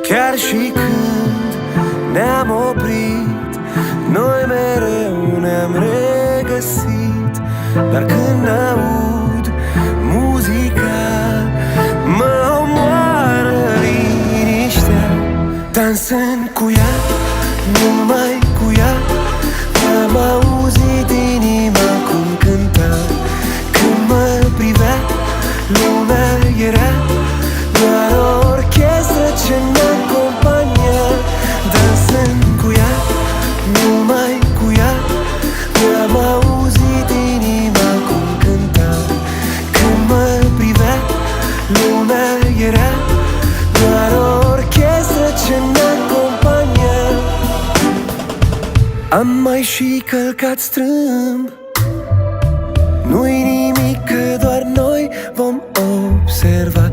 Chiar și când ne-am oprit, noi mereu ne-am regăsit. Dar când aud muzica, mă omoară liniștea. Dansând cu ea, numai cu ea, am auzit inima cum cânta. Când mă privea, lumea era doar o orchestră ce ne acompania. Dansând cu ea, numai cu ea, am auzit inima cum cânta. Când mă privea, lumea era doar o orchestră ce ne acompania. Am mai și călcat strâmb, nu-i nimic că doar noi vom observa